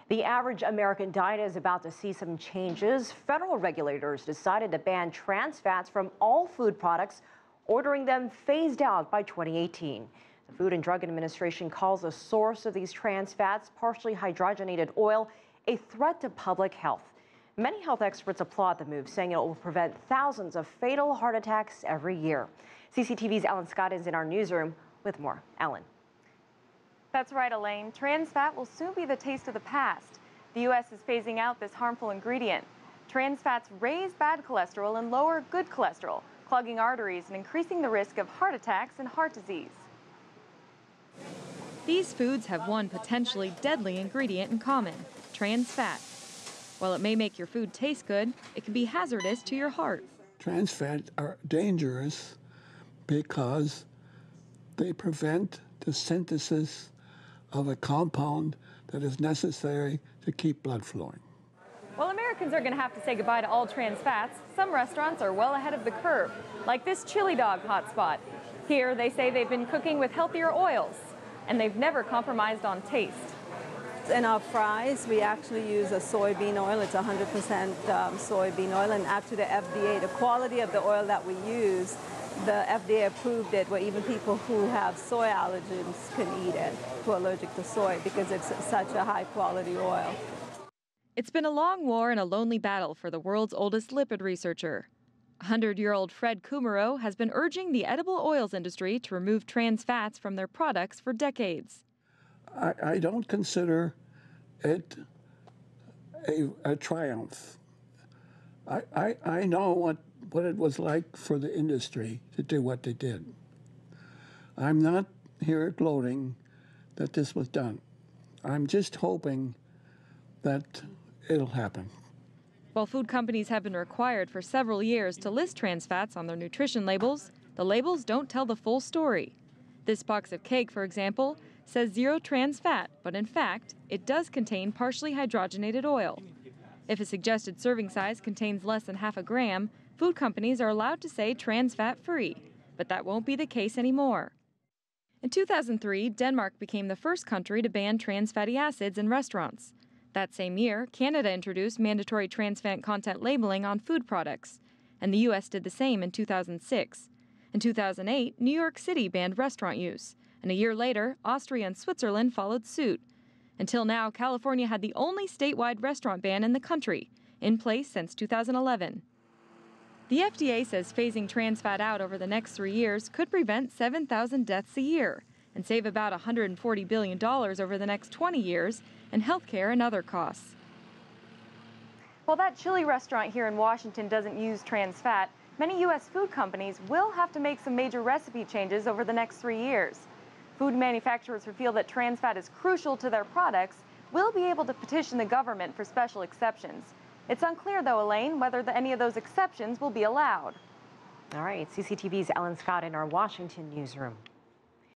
The average American diet is about to see some changes. Federal regulators decided to ban trans fats from all food products, ordering them phased out by 2018. The Food and Drug Administration calls the source of these trans fats, partially hydrogenated oil, a threat to public health. Many health experts applaud the move, saying it will prevent thousands of fatal heart attacks every year. CCTV's Ellen Scott is in our newsroom with more. Ellen. That's right, Elaine. Trans fat will soon be the taste of the past. The U.S. is phasing out this harmful ingredient. Trans fats raise bad cholesterol and lower good cholesterol, clogging arteries and increasing the risk of heart attacks and heart disease. These foods have one potentially deadly ingredient in common: trans fat. While it may make your food taste good, it can be hazardous to your heart. Trans fats are dangerous because they prevent the synthesis of a compound that is necessary to keep blood flowing. While Americans are going to have to say goodbye to all trans fats, some restaurants are well ahead of the curve, like this chili dog hotspot. Here, they say they've been cooking with healthier oils, and they've never compromised on taste. In our fries, we actually use a soybean oil. It's 100% soybean oil, and after the FDA, the quality of the oil that we use, the FDA approved it where even people who have soy allergens can eat it, who are allergic to soy, because it's such a high quality oil. It's been a long war and a lonely battle for the world's oldest lipid researcher. 100-year-old Fred Kummerow has been urging the edible oils industry to remove trans fats from their products for decades. I don't consider it a triumph. I know what it was like for the industry to do what they did. I'm not here gloating that this was done. I'm just hoping that it'll happen. While food companies have been required for several years to list trans fats on their nutrition labels, the labels don't tell the full story. This box of cake, for example, says 0 trans fat, but in fact, it does contain partially hydrogenated oil. If a suggested serving size contains less than half a gram, food companies are allowed to say trans fat free, but that won't be the case anymore. In 2003, Denmark became the first country to ban trans fatty acids in restaurants. That same year, Canada introduced mandatory trans fat content labeling on food products, and the U.S. did the same in 2006. In 2008, New York City banned restaurant use, and a year later, Austria and Switzerland followed suit. Until now, California had the only statewide restaurant ban in the country, in place since 2011. The FDA says phasing trans fat out over the next 3 years could prevent 7,000 deaths a year and save about $140 billion over the next 20 years in healthcare and other costs. While that chili restaurant here in Washington doesn't use trans fat, many U.S. food companies will have to make some major recipe changes over the next 3 years. Food manufacturers who feel that trans fat is crucial to their products will be able to petition the government for special exceptions. It's unclear, though, Elaine, whether any of those exceptions will be allowed. All right, CCTV's Ellen Scott in our Washington newsroom.